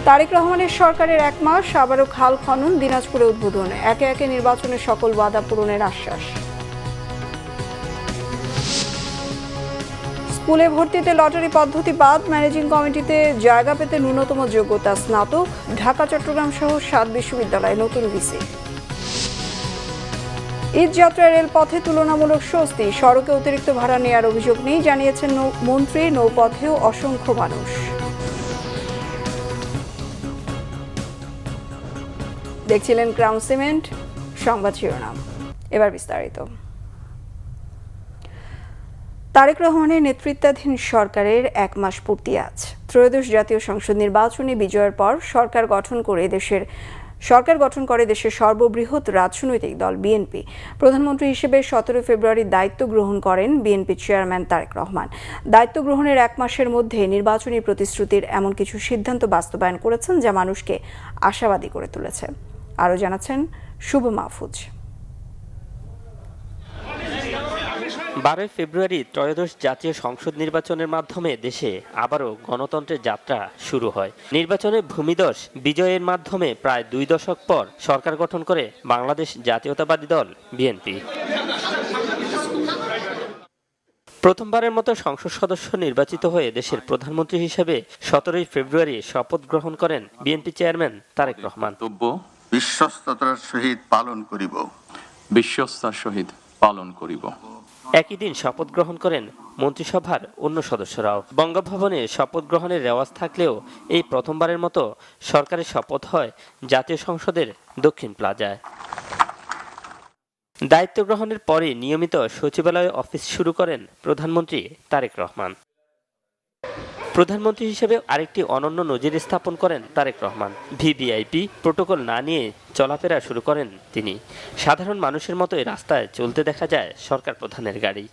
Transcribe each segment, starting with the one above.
তারেক রহমানের সরকারের 1 মাস, আবারও খাল খনন, দিনাজপুরে উদ্বোধন, একে একে নির্বাচনের সকল ওয়াদা পূরণের আশ্বাস। স্কুলে ভর্তিতে লটারি পদ্ধতি বাদ, ম্যানেজিং কমিটিতে জায়গা পেতে ন্যূনতম যোগ্যতা স্নাতক। ঢাকা, চট্টগ্রাম সহ 7 বিশ্ববিদ্যালয়ে নতুন ভিসি। ঈদ যাত্রায় রেলপথে তুলনামূলক স্বস্তি, সড়কে অতিরিক্ত ভাড়া নেওয়ার অভিযোগ নেই জানিয়েছেন মন্ত্রী। নৌপথেও অসংখ্য মানুষ। দেখছিলেন ক্রাউন সিমেন্ট, সংবাদ শিরোনাম। এবার বিস্তারিত। তারেক রহমানের নেতৃত্বাধীন সরকারের 1 মাস পূর্তি আজ। ত্রয়োদশ জাতীয় সংসদ নির্বাচনে বিজয়ের পর সরকার গঠন করে দেশের সর্ববৃহৎ রাজনৈতিক দল বিএনপি। প্রধানমন্ত্রী হিসেবে 17 ফেব্রুয়ারি দায়িত্ব গ্রহণ করেন বিএনপি চেয়ারম্যান তারেক রহমান। দায়িত্ব গ্রহণের 1 মাসের মধ্যে নির্বাচনী প্রতিশ্রুতির এমন কিছু সিদ্ধান্ত বাস্তবায়ন করেছেন যা মানুষকে আশাবাদী করে তুলেছে। আরও জানাচ্ছেন শুভ মাহফুজ। 12 ফেব্রুয়ারি ত্রয়োদশ জাতীয় সংসদ নির্বাচনের মাধ্যমে দেশে আবারও গণতন্ত্রের যাত্রা শুরু হয়। নির্বাচনে ভূমিধস বিজয়ের মাধ্যমে প্রায় 2 দশক পর সরকার গঠন করে বাংলাদেশ জাতীয়তাবাদী দল বিএনপি। প্রথমবারের মতো সংসদ সদস্য নির্বাচিত হয়ে দেশের প্রধানমন্ত্রী হিসেবে 17 ফেব্রুয়ারি শপথ গ্রহণ করেন বিএনপি চেয়ারম্যান তারেক রহমান। বিশ্বস্ততার সহিত পালন করিব। একই দিন শপথ গ্রহণ করেন মন্ত্রিসভার অন্য সদস্যরাও। বঙ্গভবনে শপথ গ্রহণের রেওয়াজ থাকলেও এই প্রথমবারের মতো সরকারের শপথ হয় জাতীয় সংসদের দক্ষিণ প্লাজায়। দায়িত্ব গ্রহণের পরে নিয়মিত সচিবালয়ে অফিস শুরু করেন প্রধানমন্ত্রী তারেক রহমান। প্রধানমন্ত্রী হিসেবে আরেকটি অনন্য নজির স্থাপন করেন তারেক রহমান। ভিভিআইপি প্রোটোকল না নিয়ে চলাফেরা শুরু করেন তিনি। সাধারণ মানুষের মতোই রাস্তায় চলতে দেখা যায় সরকার প্রধানের গাড়ি।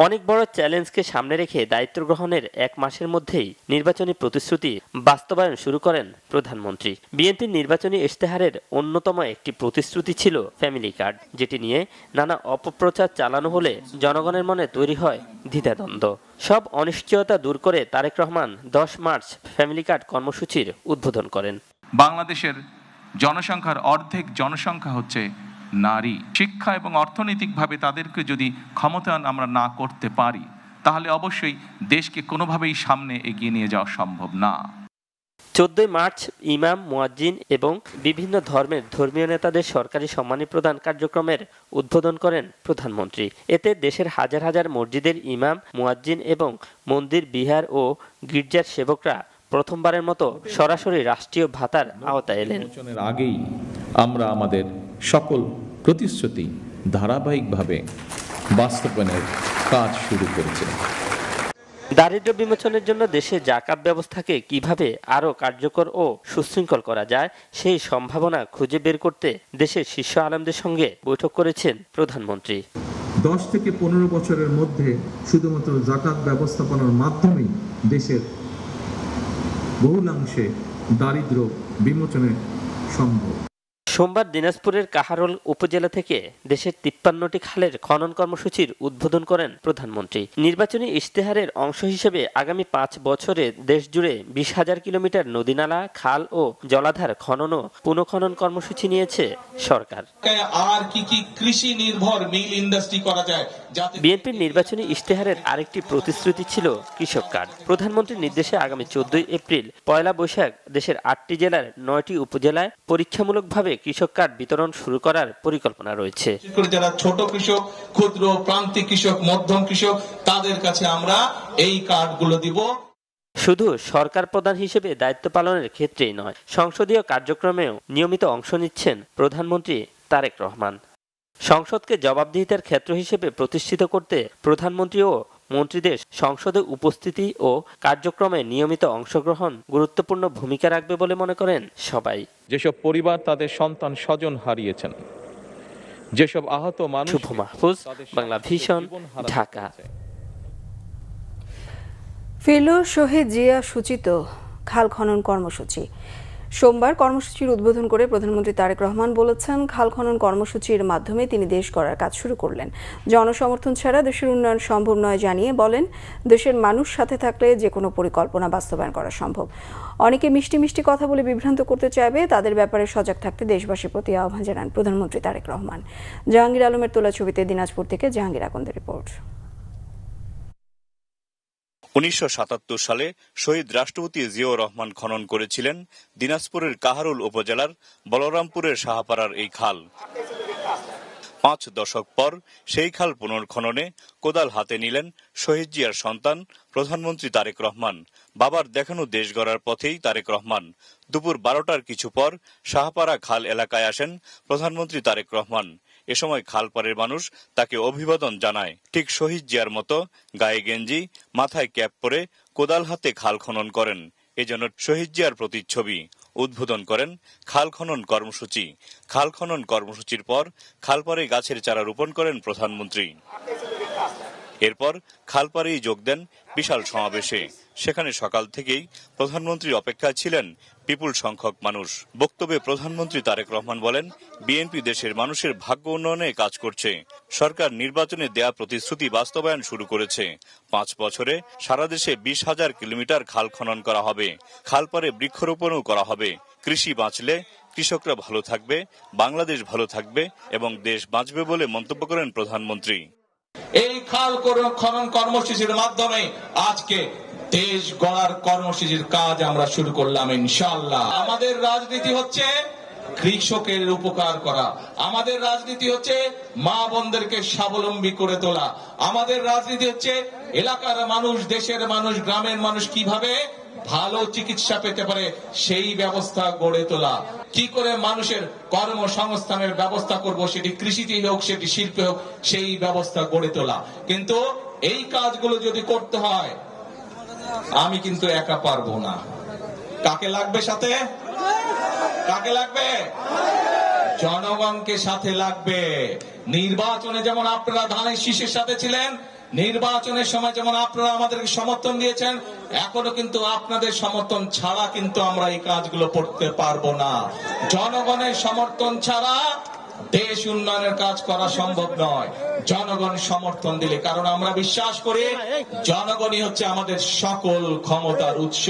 অনেক বড় চ্যালেঞ্জকে সামনে রেখে দায়িত্ব গ্রহণের 1 মাসের মধ্যেই নির্বাচনী প্রতিশ্রুতি বাস্তবায়ন শুরু করেন প্রধানমন্ত্রী। বিএনপির নির্বাচনী ইশতেহারের অন্যতম একটি প্রতিশ্রুতি ছিল ফ্যামিলি কার্ড, যেটি নিয়ে নানা অপপ্রচার চালানো হলে জনগণের মনে তৈরি হয় দ্বিধাদ্বন্দ্ব। সব অনিশ্চয়তা দূর করে Tarique Rahman 10 March family card কর্মসূচির উদ্বোধন করেন। বাংলাদেশের জনসংখ্যার অর্ধেক জনসংখ্যা হচ্ছে নারী। শিক্ষা এবং অর্থনৈতিকভাবে তাদেরকে যদি ক্ষমতায়ন আমরা না করতে পারি, তাহলে অবশ্যই দেশকে কোনোভাবেই সামনে এগিয়ে নিয়ে যাওয়া সম্ভব না। 14 মার্চ ইমাম, মুয়াজ্জিন এবং বিভিন্ন ধর্মের ধর্মীয় নেতাদের সরকারি সম্মানী প্রদান কার্যক্রমের উদ্বোধন করেন প্রধানমন্ত্রী। এতে দেশের হাজার হাজার মসজিদের ইমাম, মুয়াজ্জিন এবং মন্দির, বিহার ও গির্জার সেবকরা প্রথমবারের মতো সরাসরি রাষ্ট্রীয় ভাতার আওতায় এলেন। আগেই আমরা আমাদের সকল প্রতিশ্রুতি ধারাবাহিকভাবে বাস্তবায়নের কাজ শুরু করেছি। দারিদ্র্য বিমোচনের জন্য দেশে যাকাত ব্যবস্থাকে কিভাবে আরও কার্যকর ও সুশৃঙ্খল করা যায় সেই সম্ভাবনা খুঁজে বের করতে দেশের শীর্ষ আলেমদের সঙ্গে বৈঠক করেছেন প্রধানমন্ত্রী। 10 থেকে 15 বছরের মধ্যে শুধুমাত্র যাকাত ব্যবস্থাপনার মাধ্যমেই দেশের বহুলাংশে দারিদ্র্য বিমোচনে সম্ভব। সোমবার দিনাজপুরের কাহারোল উপজেলা থেকে দেশের 53টি খালের খনন কর্মসূচির উদ্বোধন করেন প্রধানমন্ত্রী। নির্বাচনী ইশতেহারের অংশ হিসেবে আগামী 5 বছরে দেশজুড়ে 20,000 কিলোমিটার নদীনালা, খাল ও জলাধার খনন ও পুনঃখনন কর্মসূচি নিয়েছে সরকার। আর কি কৃষি নির্ভর মিল ইন্ডাস্ট্রি করা যায়। বিএনপির নির্বাচনী ইশতেহারের আরেকটি প্রতিশ্রুতি ছিল কৃষক কার্ড। প্রধানমন্ত্রীর নির্দেশে আগামী 14 এপ্রিল, 1 বৈশাখ দেশের 8টি জেলার 9টি উপজেলায় পরীক্ষামূলকভাবে কৃষক কার্ড বিতরণ শুরু করার পরিকল্পনা রয়েছে। যারা ছোট কৃষক, ক্ষুদ্র প্রান্তিক কৃষক, মধ্যম কৃষক, তাদের কাছে আমরা এই কার্ডগুলো দিব। শুধু সরকার প্রধান হিসেবে দায়িত্ব পালনের ক্ষেত্রেই নয়, সংসদীয় কার্যক্রমেও নিয়মিত অংশ নিচ্ছেন প্রধানমন্ত্রী তারেক রহমান। সংসদকে জবাবদিহিতার ক্ষেত্র হিসেবে প্রতিষ্ঠিত করতে প্রধানমন্ত্রী ও মন্ত্রীদের সংসদে উপস্থিতি ও কার্যক্রমে নিয়মিত অংশগ্রহণ গুরুত্বপূর্ণ ভূমিকা রাখবে বলে মনে করেন সবাই। যেসব পরিবার তাদের সন্তান স্বজন হারিয়েছেন, যেসব আহত মানুষ। শুভ মাহফুজ, বাংলা ভিশন, ঢাকা। ফিরল শহীদ জিয়া সূচিত খাল খনন কর্মসূচি। সোমবার কর্মসূচির উদ্বোধন করে প্রধানমন্ত্রী তারেক রহমান বলেছেন, খাল খনন কর্মসূচির মাধ্যমে তিনি দেশ গড়ার কাজ শুরু করলেন। জনসমর্থন ছাড়া দেশের উন্নয়ন সম্ভব নয় জানিয়ে বলেন, দেশের মানুষ সাথে থাকলে যে কোনো পরিকল্পনা বাস্তবায়ন করা সম্ভব। অনেকে মিষ্টি মিষ্টি কথা বলে বিভ্রান্ত করতে চাইবে, তাদের ব্যাপারে সজাগ থাকতে দেশবাসীর প্রতি আহ্বান জানান প্রধানমন্ত্রী তারেক রহমান। জাহাঙ্গীর আলমের তোলা ছবিতে দিনাজপুর থেকে জাহাঙ্গীর আকন্দের রিপোর্ট। 1977 সালে শহীদ রাষ্ট্রপতি জিয়াউর রহমান খনন করেছিলেন দিনাজপুরের কাহারোল উপজেলার বলরামপুরের শাহপাড়ার এই খাল। 5 দশক পর সেই খাল পুনর্খননে কোদাল হাতে নিলেন শহীদ জিয়ার সন্তান প্রধানমন্ত্রী তারেক রহমান। বাবার দেখানো দেশ গড়ার পথেই তারেক রহমান। দুপুর 12টার কিছু পর শাহপাড়া খাল এলাকায় আসেন প্রধানমন্ত্রী তারেক রহমান। এ সময় খালপাড়ের মানুষ তাকে অভিবাদন জানায়। ঠিক শহীদ জিয়ার মতো গায়ে গেঞ্জি, মাথায় ক্যাপ পরে কোদাল হাতে খাল খনন করেন। এজন্য শহীদ জিয়ার প্রতিচ্ছবি। উদ্বোধন করেন খাল খনন কর্মসূচি। খাল খনন কর্মসূচির পর খালপাড়ে গাছের চারা রোপণ করেন প্রধানমন্ত্রী। এরপর খালপাড়েই যোগ দেন বিশাল সমাবেশে। সেখানে সকাল থেকেই প্রধানমন্ত্রীর অপেক্ষায় ছিলেন বিপুল সংখ্যক মানুষ। বক্তব্যে প্রধানমন্ত্রী তারেক রহমান বলেন, বিএনপি দেশের মানুষের ভাগ্য উন্নয়নে কাজ করছে। সরকার নির্বাচনে দেয়া প্রতিশ্রুতি বাস্তবায়ন শুরু করেছে। 5 বছরে সারা দেশে 20,000 কিলোমিটার খাল খনন করা হবে। খালপাড়ে বৃক্ষরোপণও করা হবে। কৃষি বাঁচলে কৃষকরা ভালো থাকবে, বাংলাদেশ ভালো থাকবে এবং দেশ বাঁচবে বলে মন্তব্য করেন প্রধানমন্ত্রী। এই খাল খনন কর্মসূচির মাধ্যমে আজকে দেশ গড়ার কর্মসূচির কাজ আমরা শুরু করলাম ইনশাআল্লাহ। আমাদের রাজনীতি হচ্ছে কৃষকের উপকার করা। আমাদের রাজনীতি হচ্ছে মা বোনদেরকে স্বাবলম্বী করে তোলা। আমাদের রাজনীতি হচ্ছে এলাকার মানুষ, দেশের মানুষ, গ্রামের মানুষ কিভাবে ভালো চিকিৎসা পেতে পারে সেই ব্যবস্থা গড়ে তোলা। কি করে মানুষের কর্মসংস্থানের ব্যবস্থা করব, সেটি কৃষিতেই হোক, সেটি শিল্পে হোক, সেই ব্যবস্থা গড়ে তোলা। কিন্তু এই কাজগুলো যদি করতে হয়, আমি কিন্তু একা পারবো না। কাকে লাগবে সাথে? কাকে লাগবে? জনগণকে সাথে লাগবে। নির্বাচনে যেমন আপনারা ধানের শীষের সাথে ছিলেন, নির্বাচনের সময় যেমন আপনারা আমাদেরকে সমর্থন দিয়েছেন, এখনো কিন্তু আপনাদের সমর্থন ছাড়া কিন্তু আমরা এই কাজগুলো করতে পারবো না। জনগণের সমর্থন ছাড়া দেশ উন্নয়নের কাজ করা সম্ভব নয়। জনগণ সমর্থন দিলে, কারণ আমরা বিশ্বাস করি জনগণই হচ্ছে আমাদের সকল ক্ষমতার উৎস।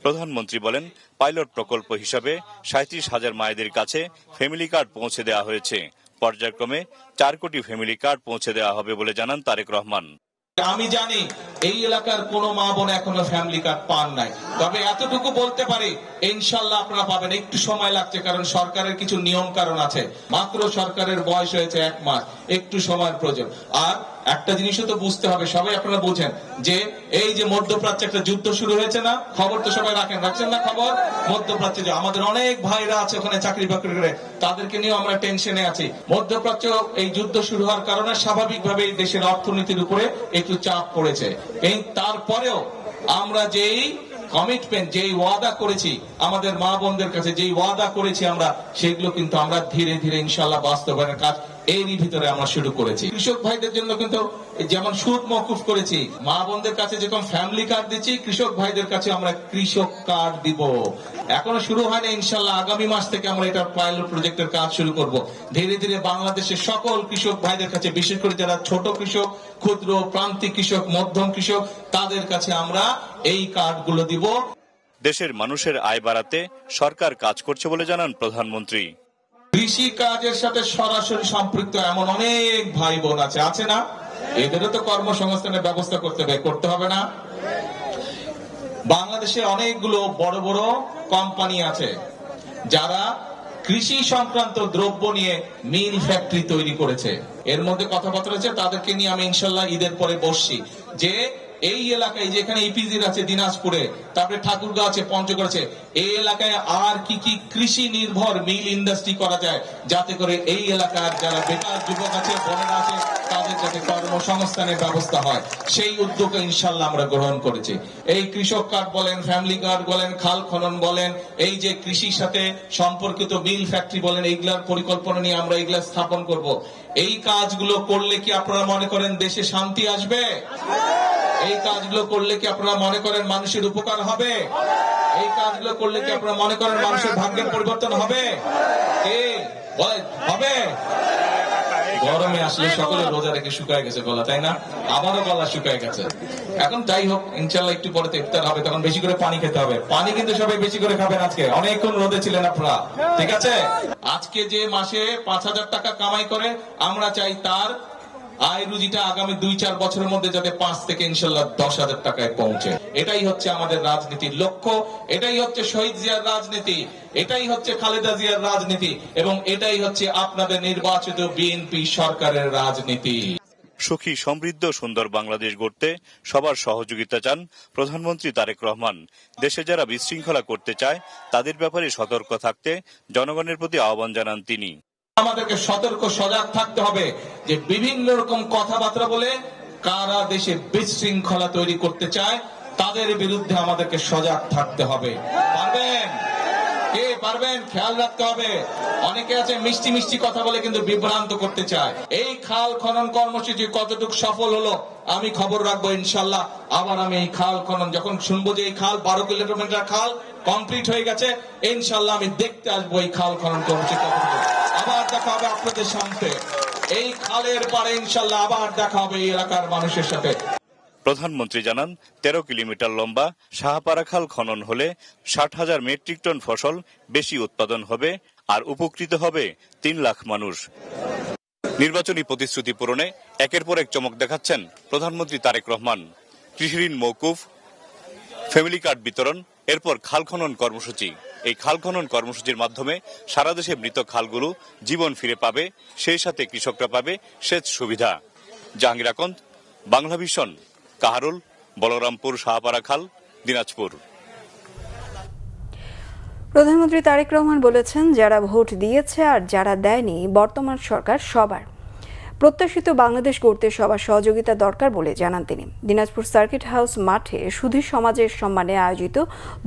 প্রধানমন্ত্রী বলেন, পাইলট প্রকল্প হিসাবে 37,000 মায়েদের কাছে ফ্যামিলি কার্ড পৌঁছে দেওয়া হয়েছে। পর্যায়ক্রমে 4 কোটি ফ্যামিলি কার্ড পৌঁছে দেওয়া হবে বলে জানান তারেক রহমান। আমি জানি এই এলাকার কোন মা বোন এখনো ফ্যামিলি কার্ড পান নাই, তবে এতটুকু বলতে পারি ইনশাল্লাহ আপনারা পাবেন। একটু সময় লাগছে, কারণ সরকারের কিছু নিয়ম কারণ আছে। মাত্র সরকারের বয়স হয়েছে 1 মাস, একটু সময়ের প্রয়োজন। আর একটা জিনিসও তো বুঝতে হবে, সবাই আপনারা বুঝেন যে এই যে মধ্যপ্রাচ্যে একটা যুদ্ধ শুরু হয়েছে না, খবর তো সবাই রাখছেন না খবর? মধ্যপ্রাচ্যে যে আমাদের অনেক ভাইরা আছে ওখানে চাকরি বাকরি করে, তাদেরকে নিয়ে আমরা টেনশনে আছি। মধ্যপ্রাচ্য এই যুদ্ধ শুরু হওয়ার কারণে স্বাভাবিকভাবেই দেশের অর্থনীতির উপরে একটু চাপ পড়েছে। এই তারপরেও আমরা যেই কমিটমেন্ট, যেই ওয়াদা করেছি আমাদের মা বোনদের কাছে, যেই ওয়াদা করেছি আমরা, সেগুলো কিন্তু আমরা ধীরে ধীরে ইনশাআল্লাহ বাস্তবায়নের কাজ এরই ভিতরে আমরা শুরু করেছি। কৃষক ভাইদের জন্য কিন্তু যেমন সুদ মওকুফ করেছি, মা বোনদের কাছে যেরকম ফ্যামিলি কার্ড দিচ্ছি, কৃষক ভাইদের কাছে আমরা কৃষক কার্ড দিব। এখনো শুরু হয়নি, ইনশাআল্লাহ আগামী মাস থেকে আমরা এটা পাইলট প্রজেক্টের কাজ শুরু করব। ধীরে ধীরে বাংলাদেশের সকল কৃষক ভাইদের কাছে, বিশেষ করে যারা ছোট কৃষক, ক্ষুদ্র প্রান্তিক কৃষক, মধ্যম কৃষক, তাদের কাছে আমরা এই কার্ডগুলো দিব। দেশের মানুষের আয় বাড়াতে সরকার কাজ করছে বলে জানান প্রধানমন্ত্রী। কৃষি কাজের সাথে সরাসরি সম্পৃক্ত এমন অনেক ভাই বোন আছে না? এদেরও তো কর্মসংস্থানের ব্যবস্থা করতে হবে না? বাংলাদেশে অনেকগুলো বড় বড় কোম্পানি আছে যারা কৃষি সংক্রান্ত দ্রব্য নিয়ে মিল ফ্যাক্টরি তৈরি করেছে। এর মধ্যে কথাবার্তা হচ্ছে, তাদেরকে নিয়ে আমি ইনশাল্লাহ ঈদের পরে বসছি যে এই এলাকায় যেখানে ইপিজির আছে দিনাজপুরে, তারপরে ঠাকুরগাঁও আছে, পঞ্চগড় আছে, এই এলাকায় আর কি কি কৃষি নির্ভর মিল ইন্ডাস্ট্রি করা যায়, যাতে করে এই এলাকার যারা বেকার যুবক আছে, বোনেরা আছে, তাদের যাতে কর্মসংস্থানের ব্যবস্থা হয়, সেই উদ্যোগ ইনশাল্লাহ আমরা গ্রহণ করেছি। এই কৃষক কার্ড বলেন, ফ্যামিলি কার্ড বলেন, খাল খনন বলেন, এই যে কৃষির সাথে সম্পর্কিত মিল ফ্যাক্টরি বলেন, এইগুলার পরিকল্পনা নিয়ে আমরা এগুলা স্থাপন করব। এই কাজগুলো করলে কি আপনারা মনে করেন দেশে শান্তি আসবে? এই কাজগুলো করলে কি আপনারা মনে করেন মানুষের উপকার হবে? এই কাজগুলো করলে কি আপনারা মনে করেন মানুষের ভাগ্যের পরিবর্তন হবে? হবে? গরমে আসলে সকলে রোজা রেখে শুকায় গেছে গলা, তাই না? আমারও গলা শুকায় গেছে। এখন যাই হোক, ইনশাল্লাহ একটু পরে ইফতার হবে, তখন বেশি করে পানি খেতে হবে। পানি কিন্তু সবাই বেশি করে খাবেন। আজকে অনেকক্ষণ রোদে ছিলেন আপনারা, ঠিক আছে? আজকে যে মাসে 5,000 টাকা কামাই করে, আমরা চাই তার আয় রুজিটা আগামী 2-4 বছরের মধ্যে যাতে 5 থেকে ইনশাল্লাহ 10,000 টাকায় পৌঁছে। এটাই হচ্ছে আমাদের রাজনীতির লক্ষ্য, এটাই হচ্ছে শহীদ জিয়ার রাজনীতি, এটাই হচ্ছে খালেদা জিয়ার রাজনীতি, এবং এটাই হচ্ছে আপনাদের নির্বাচিত বিএনপি সরকারের রাজনীতি। সুখী, সমৃদ্ধ, সুন্দর বাংলাদেশ গড়তে সবার সহযোগিতা চান প্রধানমন্ত্রী তারেক রহমান। দেশে যারা বিশৃঙ্খলা করতে চায় তাদের ব্যাপারে সতর্ক থাকতে জনগণের প্রতি আহ্বান জানান তিনি। আমাদেরকে সতর্ক সজাগ থাকতে হবে যে বিভিন্ন রকম কথাবার্তা বলে কারা দেশে বিশৃঙ্খলা তৈরি করতে চায় তাদের বিরুদ্ধে আমাদেরকে সজাগ থাকতে হবে। পারবেন? কে পারবেন? খেয়াল রাখতে হবে। অনেকে আছে মিষ্টি মিষ্টি কথা বলে কিন্তু বিভ্রান্ত করতে চায়। এই খাল খনন কর্মসূচি কতটুকু সফল হলো আমি খবর রাখবো ইনশাল্লাহ। আবার আমি এই খাল খনন যখন শুনবো যে এই খাল 12 কিলোমিটার খাল কমপ্লিট হয়ে গেছে, ইনশাল্লাহ আমি দেখতে আসবো এই খাল খনন কর্মসূচি কতটুকু। আবার দেখা হবে আপনাদের সামনে এই খালের পারে, ইনশাল্লাহ আবার দেখা হবে এই এলাকার মানুষের সাথে। প্রধানমন্ত্রী জানান 13 কিলোমিটার লম্বা শাহপারা খাল খনন হলে 60,000 মেট্রিক টন ফসল বেশি উৎপাদন হবে আর উপকৃত হবে 3 লাখ মানুষ। নির্বাচনী প্রতিশ্রুতি পূরণে একের পর এক চমক দেখাচ্ছেন প্রধানমন্ত্রী তারেক রহমান। কৃষি ঋণ মওকুফ, ফ্যামিলি কার্ড বিতরণ, এরপর খাল খনন কর্মসূচি। এই খাল খনন কর্মসূচির মাধ্যমে সারা দেশে মৃত খালগুলো জীবন ফিরে পাবে, সেই সাথে কৃষকরা পাবে সেচ সুবিধা। জাহাঙ্গীর আকন্দ, বাংলা ভিশন, কাহারোল, বলরামপুর শাহপারা খাল, দিনাজপুর। প্রধানমন্ত্রী তারেক রহমান বলেছেন, যারা ভোট দিয়েছে আর যারা দেয়নি, বর্তমান সরকার সবার। প্রত্যাশিত বাংলাদেশ গড়তে সবার সহযোগিতা দরকার বলে জানান তিনি। দিনাজপুর সার্কিট হাউস মাঠে সুধী সমাজের সম্মানে আয়োজিত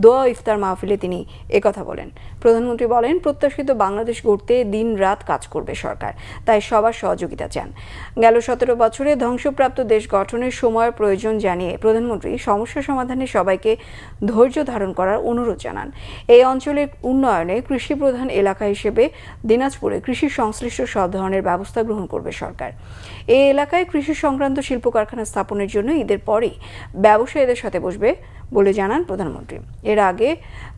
দোয়া ইফতার মাহফিলে তিনি একথা বলেন। প্রধানমন্ত্রী বলেন, প্রত্যাশিত বাংলাদেশ গড়তে দিন রাত কাজ করবে সরকার, তাই সবার সহযোগিতা চান। গেল 17 বছরে ধ্বংসপ্রাপ্ত দেশ গঠনের সময়ের প্রয়োজন জানিয়ে প্রধানমন্ত্রী সমস্যা সমাধানে সবাইকে ধৈর্য ধারণ করার অনুরোধ জানান। এই অঞ্চলের উন্নয়নে কৃষি প্রধান এলাকা হিসেবে দিনাজপুরে কৃষি সংশ্লিষ্ট সব ধরনের ব্যবস্থা গ্রহণ করবে সরকার। এই এলাকায় কৃষি সংক্রান্ত শিল্প কারখানা স্থাপনের জন্য ঈদের পরেই ব্যবসায়ীদের সাথে বসবে বলে জানান প্রধানমন্ত্রী। এর আগে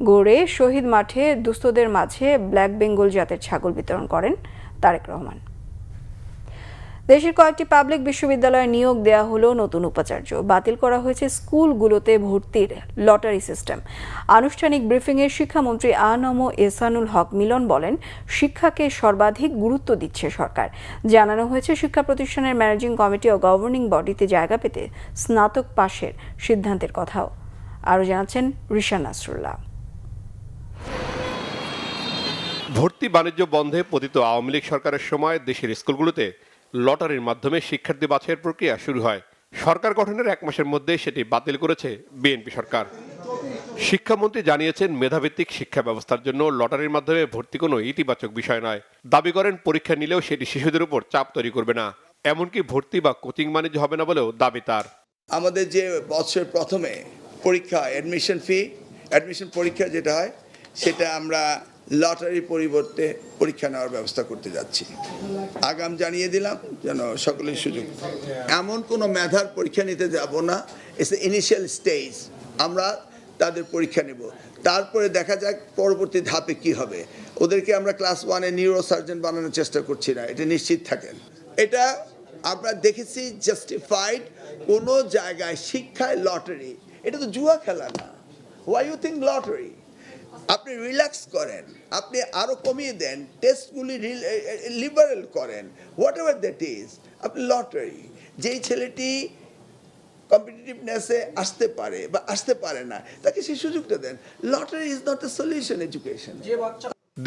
গড়ে শহীদ মাঠে দুস্থদের মাঝে ব্ল্যাক বেঙ্গল জাতের ছাগল বিতরণ করেন তারেক রহমান। দেশের কয়েকটি পাবলিক বিশ্ববিদ্যালয়ে নিয়োগ দেওয়া হলো নতুন উপাচার্য। বাতিল করা হয়েছে স্কুলগুলোতে ভর্তির লটারি সিস্টেম। আনুষ্ঠানিক ব্রিফিংয়ে শিক্ষামন্ত্রী আ.ন.ম এহসানুল হক মিলন বলেন, শিক্ষাকে সর্বাধিক গুরুত্ব দিচ্ছে সরকার। জানানো হয়েছে শিক্ষা প্রতিষ্ঠানের ম্যানেজিং কমিটি ও গভর্নিং বডিতে জায়গা পেতে স্নাতক পাশের সিদ্ধান্তের কথাও। আরও জানাচ্ছেন রিশান নাসরুল্লাহ। ভর্তি বাণিজ্য বন্ধে পতিত আওয়ামী লীগ সরকারের সময় দেশের স্কুলগুলোতে লটারির মাধ্যমে শিক্ষার্থী বাছাইয়ের প্রক্রিয়া শুরু হয়। সরকার গঠনের 1 মাসের মধ্যে সেটি বাতিল করেছে বিএনপি সরকার। শিক্ষামন্ত্রী জানিয়েছেন, মেধাভিত্তিক শিক্ষা ব্যবস্থার জন্য লটারির মাধ্যমে ভর্তি কোনো ইতিবাচক বিষয় নয়। দাবি করেন, পরীক্ষা নিলেও সেটি শিশুদের উপর চাপ তৈরি করবে না, এমনকি ভর্তি বা কোচিং বাণিজ্য হবে না বলেও দাবি তার। আমাদের যে বছরের প্রথমে পরীক্ষা অ্যাডমিশন পরীক্ষা যেটা হয়, সেটা আমরা লটারির পরিবর্তে পরীক্ষা নেওয়ার ব্যবস্থা করতে যাচ্ছি। আগাম জানিয়ে দিলাম যেন সকলের সুযোগ। এমন কোনো মেধার পরীক্ষা নিতে যাব না, ইটস ইনিশিয়াল স্টেজ। আমরা তাদের পরীক্ষা নেব, তারপরে দেখা যাক পরবর্তী ধাপে কি হবে। ওদেরকে আমরা ক্লাস 1-এ নিউরো সার্জন বানানোর চেষ্টা করছি না, এটা নিশ্চিত থাকেন। এটা আমরা দেখেছি জাস্টিফাইড। কোনো জায়গায় শিক্ষায় লটারি, এটা তো জুয়া খেলা না। Why you think lottery? আপনি রিল্যাক্স করেন, আপনি আরো কমিয়ে দেন, টেস্টগুলি লিবারেল করেন, হোয়াট এভার দ্যাট ইজ। আপনি লটারি, যেই ছেলেটি কম্পিটিটিভনেসে আসতে পারে বা আসতে পারে না, তাকে সেই সুযোগটা দেন। Lottery is not the solution education.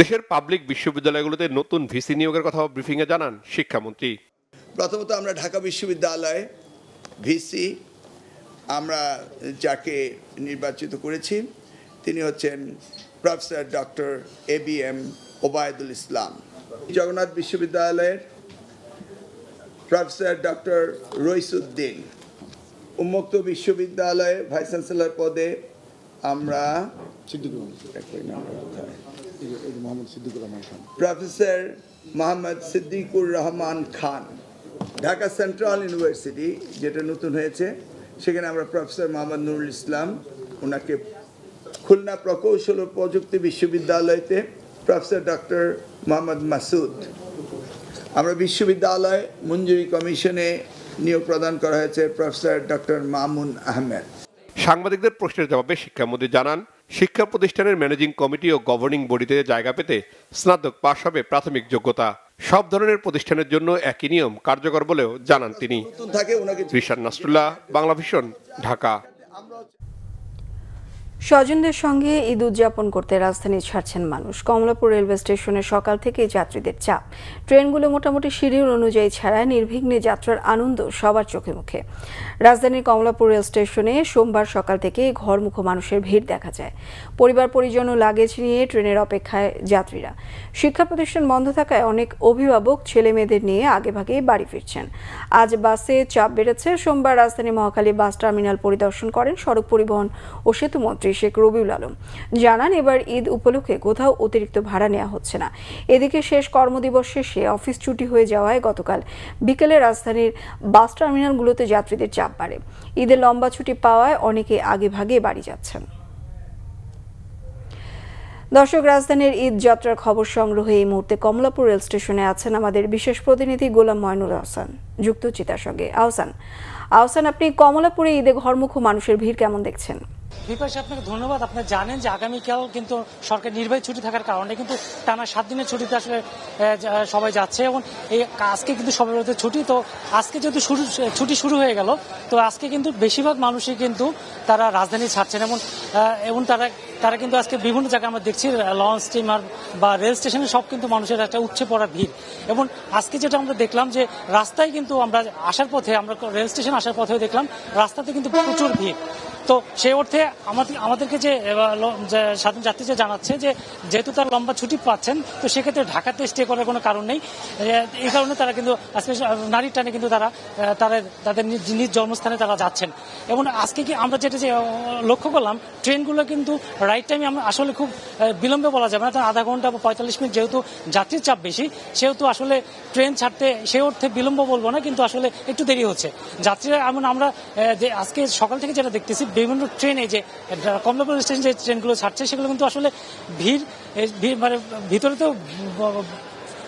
দেশের পাবলিক বিশ্ববিদ্যালয়গুলোতে নতুন ভিসি নিয়োগের কথা ব্রিফিংয়ে জানান শিক্ষামন্ত্রী। প্রথমত আমরা ঢাকা বিশ্ববিদ্যালয়ে ভিসি আমরা যাকে নির্বাচিত করেছি তিনি হচ্ছেন প্রফেসর ডক্টর ABM ওবায়দুল ইসলাম। জগন্নাথ বিশ্ববিদ্যালয়ের প্রফেসর ডক্টর রইসুদ্দিন। উন্মুক্ত বিশ্ববিদ্যালয়ে ভাইস চ্যান্সেলর পদে আমরা professor Mohammad Siddiqur Rahman Khan, Dhaka central university যেটা নতুন হয়েছে, সেখানে আমরা প্রফেসর মোহাম্মদ নুরুল ইসলাম, ওনাকে খুলনা প্রকৌশল ও প্রযুক্তি বিশ্ববিদ্যালয়তে প্রফেসর ডক্টর মোহাম্মদ মাসুদ। আমরা বিশ্ববিদ্যালয় মঞ্জুরি কমিশনে নিয়োগ প্রদান করা হয়েছে প্রফেসর ডক্টর মামুন আহমেদ। সাংবাদিকদের প্রশ্নের জবাবে শিক্ষামন্ত্রী জানান, শিক্ষা প্রতিষ্ঠানের ম্যানেজিং কমিটি ও গভর্নিং বডিতে জায়গা পেতে স্নাতক পাশ হবে প্রাথমিক যোগ্যতা। সব ধরনের প্রতিষ্ঠানের জন্য একই নিয়ম কার্যকর বলেও জানান তিনি। রিশাদ নাসরুল্লাহ, বাংলা ভিশন, ঢাকা। স্বজনদের সঙ্গে ঈদ উদযাপন করতে রাজধানী ছাড়ছেন মানুষ। কমলাপুর রেলওয়ে স্টেশনে সকাল থেকেই যাত্রীদের চাপ। ট্রেনগুলো মোটামুটি শিডিউল অনুযায়ী ছাড়ায় নির্বিঘ্নে যাত্রার আনন্দ সবার চোখে মুখে। রাজধানীর কমলাপুর রেল স্টেশনে সোমবার সকাল থেকে ঘরমুখো মানুষের ভিড় দেখা যায়। পরিবার পরিজন ও লাগেজ নিয়ে ট্রেনের অপেক্ষায় যাত্রীরা। শিক্ষা প্রতিষ্ঠান বন্ধ থাকায় অনেক অভিভাবক ছেলে মেয়েদের নিয়ে আগেভাগেই বাড়ি ফিরছেন। আজ বাসে চাপ বেড়েছে। সোমবার রাজধানী মহাখালী বাস টার্মিনাল পরিদর্শন করেন সড়ক পরিবহন ও সেতু মন্ত্রী শেখ রবিউল আলম। জানান, এবার ঈদ উপলক্ষে কোথাও অতিরিক্ত ভাড়া নেওয়া হচ্ছে না। এদিকে শেষ কর্মদিবস শেষে অফিস ছুটি হয়ে যাওয়ায় গতকাল বিকেলে রাজধানীর বাস টার্মিনালগুলোতে যাত্রীদের চাপ বাড়ে। ঈদের লম্বা ছুটি পাওয়ায় অনেকে আগেভাগে বাড়ি যাচ্ছেন। দর্শক, রাজধানীর ঈদ যাত্রার খবর সংগ্রহে এই মুহূর্তে কমলাপুর রেল স্টেশনে আছেন আমাদের বিশেষ প্রতিনিধি গোলাম ময়নুল আহসান, যুক্ত চিতার সঙ্গে। আহসান, আপনি কমলাপুরে ঈদে ঘরমুখো মানুষের ভিড় কেমন দেখছেন? বিপাশা, আপনাকে ধন্যবাদ। আপনারা জানেন যে আগামীকাল কিন্তু সরকার নির্বাহী ছুটি থাকার কারণে কিন্তু টানা 7 দিনের ছুটিতে আসলে সবাই যাচ্ছে এবং এই আজকে কিন্তু সবাই ছুটি। তো আজকে যেহেতু ছুটি শুরু হয়ে গেল, তো আজকে কিন্তু বেশিরভাগ মানুষই কিন্তু তারা রাজধানী ছাড়ছেন এবং তারা কিন্তু আজকে বিভিন্ন জায়গায় আমরা দেখছি লঞ্চ, স্টিমার বা রেল স্টেশনে সব কিন্তু মানুষের একটা উপচে পড়া ভিড়। এবং আজকে যেটা আমরা দেখলাম যে রাস্তায় কিন্তু আমরা রেল স্টেশন আসার পথেও দেখলাম রাস্তাতে কিন্তু প্রচুর ভিড়। তো সেই অর্থে আমাদেরকে যে সাধারণ যাত্রী যে জানাচ্ছে যে যেহেতু তারা লম্বা ছুটি পাচ্ছেন, তো সেক্ষেত্রে ঢাকাতে স্টে করার কোনো কারণ নেই। এই কারণে তারা কিন্তু আজকে নারীর টানে কিন্তু তাদের নিজ জন্মস্থানে তারা যাচ্ছেন। এবং আজকে কি আমরা যেটা যে লক্ষ্য করলাম, ট্রেনগুলো কিন্তু রাইট টাইমে আমরা আসলে খুব বিলম্বে বলা যাবে না, আধা ঘন্টা বা 45 মিনিট যেহেতু যাত্রীর চাপ বেশি, সেহেতু আসলে ট্রেন ছাড়তে সে অর্থে বিলম্ব বলবো না, কিন্তু আসলে একটু দেরি হচ্ছে যাত্রীরা। এমন আমরা আজকে সকাল থেকে যেটা দেখতেছি, বিভিন্ন ট্রেনে যে কমলাপুর স্টেশন যে ট্রেনগুলো ছাড়ছে সেগুলো কিন্তু আসলে ভিড় মানে ভিতরে তো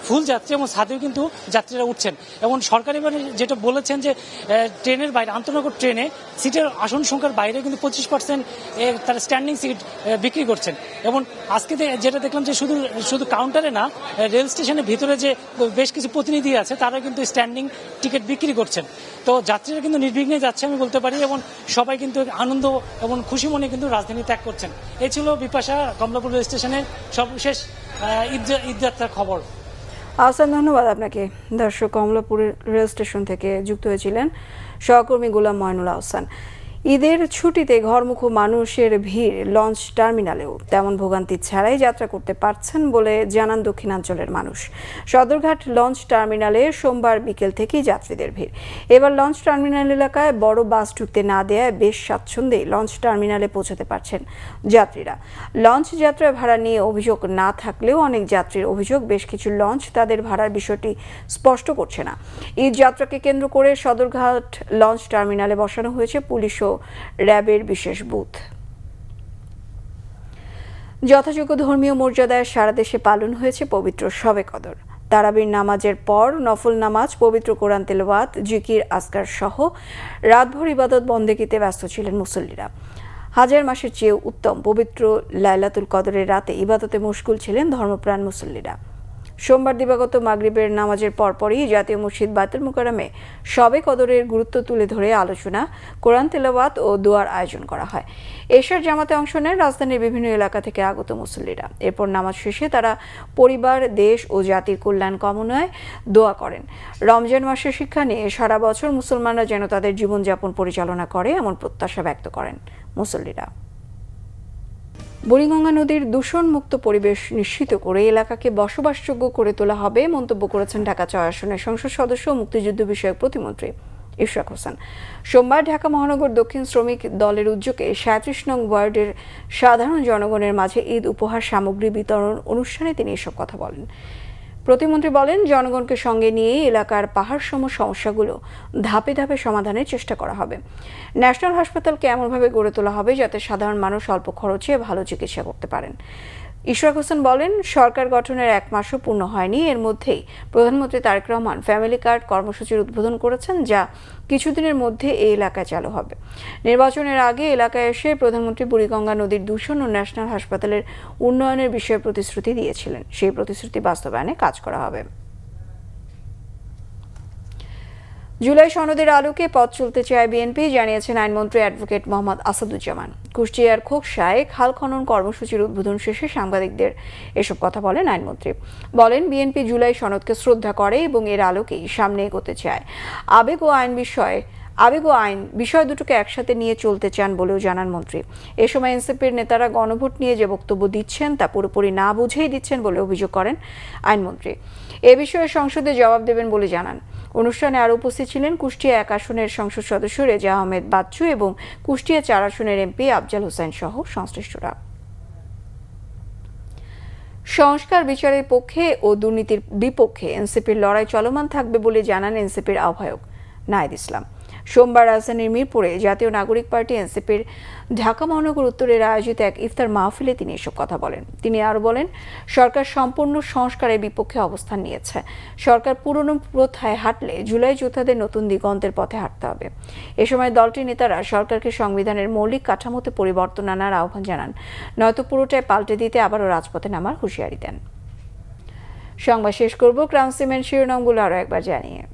ফুল যাচ্ছে এবং ছাদেও কিন্তু যাত্রীরা উঠছেন। এবং সরকারি যেটা বলেছেন যে ট্রেনের বাইরে, আন্তনগর ট্রেনে সিটের আসন সংখ্যার বাইরে কিন্তু 25% তারা স্ট্যান্ডিং সিট বিক্রি করছেন। এবং আজকে যেটা দেখলাম যে শুধু কাউন্টারে না, রেল স্টেশনের ভিতরে যে বেশ কিছু প্রতিনিধি আছে তারা কিন্তু স্ট্যান্ডিং টিকিট বিক্রি করছেন। তো যাত্রীরা কিন্তু নির্বিঘ্নে যাচ্ছে আমি বলতে পারি, এবং সবাই কিন্তু আনন্দ এবং খুশি মনে কিন্তু রাজধানী ত্যাগ করছেন। এই ছিল বিপাশা কমলাপুর রেল স্টেশনের সর্বশেষ ঈদ যাত্রার খবর। আহসান, ধন্যবাদ আপনাকে। দর্শক, কমলাপুর রেল স্টেশন থেকে যুক্ত হয়েছিলেন সহকর্মী গোলাম ময়নুল আহসান। ঈদের ছুটিতে ঘরমুখো মানুষের ভিড় লঞ্চ টার্মিনালেও তেমন ভোগান্তি ছাড়াই যাত্রা করতে পারছেন বলে জানান দক্ষিণাঞ্চলের মানুষ। সদরঘাট লঞ্চ টার্মিনালে সোমবার বিকেল থেকেই যাত্রীদের ভিড়। এবার লঞ্চ টার্মিনাল এলাকায় বড় বাস ঢুকতে না দেয়ায় বেশ স্বাচ্ছন্দ্যে লঞ্চ টার্মিনালে পৌঁছাতে পারছেন যাত্রীরা। লঞ্চ যাত্রায় ভাড়া নিয়ে অভিযোগ না থাকলেও অনেক যাত্রীর অভিযোগ, বেশ কিছু লঞ্চ তাদের ভাড়ার বিষয়টি স্পষ্ট করছে না। ঈদ যাত্রাকে কেন্দ্র করে সদরঘাট লঞ্চ টার্মিনালে বসানো হয়েছে পুলিশ ও র্যাবের বিশেষ বুথ। যথাযোগ্য ধর্মীয় মর্যাদায় সারা দেশে পালন হয়েছে পবিত্র শবে কদর। তারাবির নামাজের পর নফল নামাজ, পবিত্র কোরআন তেলাওয়াত, জিকির, আজকার সহ রাতভর ইবাদত বন্দেগীতে ব্যস্ত ছিলেন মুসল্লিরা। হাজার মাসের চেয়েও উত্তম পবিত্র লাইলাতুল কদরের রাতে ইবাদতে মশগুল ছিলেন ধর্মপ্রাণ মুসল্লিরা। সোমবার দিবাগত মাগরিবের নামাজের পরপরই জাতীয় মসজিদ বায়তুল মুকাররমে শবে কদরের গুরুত্ব তুলে ধরে আলোচনা, কোরআন তেলাওয়াত ও দোয়ার আয়োজন করা হয়। এশার জামাতে অংশ নেন রাজধানীর বিভিন্ন এলাকা থেকে আগত মুসল্লিরা। এরপর নামাজ শেষে তারা পরিবার, দেশ ও জাতির কল্যাণ কামনায় দোয়া করেন। রমজান মাসের শিক্ষা নিয়ে সারা বছর মুসলমানরা যেন তাদের জীবনযাপন পরিচালনা করে, এমন প্রত্যাশা ব্যক্ত করেন মুসল্লিরা। বুড়িগঙ্গা নদীর দূষণমুক্ত পরিবেশ নিশ্চিত করে এলাকাকে বসবাসযোগ্য করে তোলা হবে মন্তব্য করেছেন ঢাকা ৬ আসনের সংসদ সদস্য ও মুক্তিযুদ্ধ বিষয়ক প্রতিমন্ত্রী ইশরাক হোসেন। সোমবার ঢাকা মহানগর দক্ষিণ শ্রমিক দলের উদ্যোগে 37 নং ওয়ার্ডের সাধারণ জনগণের মাঝে ঈদ উপহার সামগ্রী বিতরণ অনুষ্ঠানে তিনি এসব কথা বলেন। প্রতিমন্ত্রী বলেন, জনগণকে সঙ্গে নিয়ে এলাকার পাহাড়সম সমস্যাগুলো ধাপে ধাপে সমাধানের চেষ্টা করা হবে। ন্যাশনাল হাসপাতালকে এমনভাবে গড়ে তোলা হবে যাতে সাধারণ মানুষ অল্প খরচে ভালো চিকিৎসা করতে পারেন। ইশরাক হোসেন বলেন, সরকার গঠনের 1 মাসও পূর্ণ হয়নি, এর মধ্যেই প্রধানমন্ত্রী তারেক রহমান ফ্যামিলি কার্ড কর্মসূচির উদ্বোধন করেছেন, যা কিছুদিনের মধ্যে এই এলাকায় চালু হবে। নির্বাচনের আগে এলাকায় এসে প্রধানমন্ত্রী বুড়িগঙ্গা নদীর দূষণ ও ন্যাশনাল হাসপাতালের উন্নয়নের বিষয়ে প্রতিশ্রুতি দিয়েছিলেন। সেই প্রতিশ্রুতি বাস্তবায়নে কাজ করা হবে। জুলাই সনদের আলোকে পথ চলতে চায় বিএনপি, জানিয়েছেন আইনমন্ত্রী অ্যাডভোকেট মোহাম্মদ আসাদুজ্জামান। কুষ্টিয়ার খোকসায় খাল খনন কর্মসূচির উদ্বোধন শেষে সাংবাদিকদের এসব কথা বলেন আইনমন্ত্রী। বলেন, বিএনপি জুলাই সনদকে শ্রদ্ধা করে এবং এর আলোকেই সামনে এগোতে চায়। আবেগ ও আইন বিষয় দুটোকে একসাথে নিয়ে চলতে চান বলেও জানান মন্ত্রী। এ সময় এনসিপির নেতারা গণভোট নিয়ে যে বক্তব্য দিচ্ছেন তা পুরোপুরি না বুঝেই দিচ্ছেন বলে অভিযোগ করেন আইনমন্ত্রী। এ বিষয়ে সংসদে জবাব দেবেন বলে জানান। অনুষ্ঠানে আরও উপস্থিত ছিলেন কুষ্টিয়া 1 আসনের সংসদ সদস্য রেজা আহমেদ বাচ্চু এবং কুষ্টিয়া 4 আসনের এমপি আফজাল হোসেন সহ সংশ্লিষ্টরা। সংস্কার বিচারের পক্ষে ও দুর্নীতির বিপক্ষে এনসিপির লড়াই চলমান থাকবে বলে জানান এনসিপির আহ্বায়ক নাহিদ ইসলাম। সোমবার রাজধানীর মিরপুরে জাতীয় নাগরিক পার্টি এনসিপির ঢাকা মহানগর উত্তরের আয়োজিত এক ইফতার মাহফিলে তিনি এসব কথা বলেন। তিনি আরও বলেন, সরকার সম্পূর্ণ সংস্কারের বিপক্ষে অবস্থান নিয়েছে। সরকার পুরনো প্রথায় হাঁটলে জুলাই যোদ্ধাদের নতুন দিগন্তের পথে হাঁটতে হবে। এ সময় দলটির নেতারা সরকারকে সংবিধানের মৌলিক কাঠামোতে পরিবর্তন আনার আহ্বান জানান, নয়তো পুরোটাই পাল্টে দিতে আবারও রাজপথে নামার হুঁশিয়ারি দেন। সংবাদ শেষ করব ক্রাউন সিমেন্ট শিরোনামগুলো আরও একবার জানিয়ে।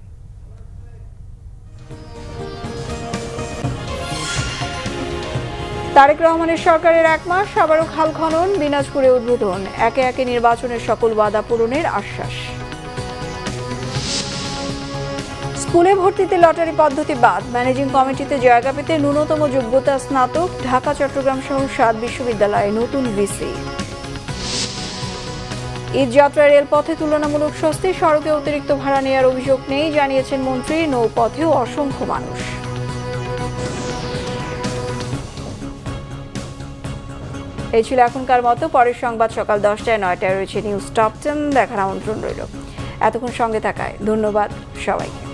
তারেক রহমানের সরকারের 1 মাস, আবারও খাল খনন, দিনাজপুরে উদ্বোধন, একে একে নির্বাচনের সকল ওয়াদা পূরণের আশ্বাস। স্কুলে ভর্তিতে লটারি পদ্ধতি বাদ, ম্যানেজিং কমিটিতে জায়গা পেতে ন্যূনতম যোগ্যতা স্নাতক। ঢাকা, চট্টগ্রাম সহ 7 বিশ্ববিদ্যালয়ে নতুন ভিসি। ঈদযাত্রায় রেলপথে তুলনামূলক স্বস্তি, সড়কে অতিরিক্ত ভাড়া নেওয়ার অভিযোগ নেই, জানিয়েছেন মন্ত্রী। নৌপথেও অসংখ্য মানুষ। এই ছিল এখনকার মতো। পরের সংবাদ সকাল 10টায়, 9টায় রয়েছে নিউজ টপ 10 দেখার আমন্ত্রণ রইল। এতক্ষণ সঙ্গে থাকায় ধন্যবাদ সবাইকে।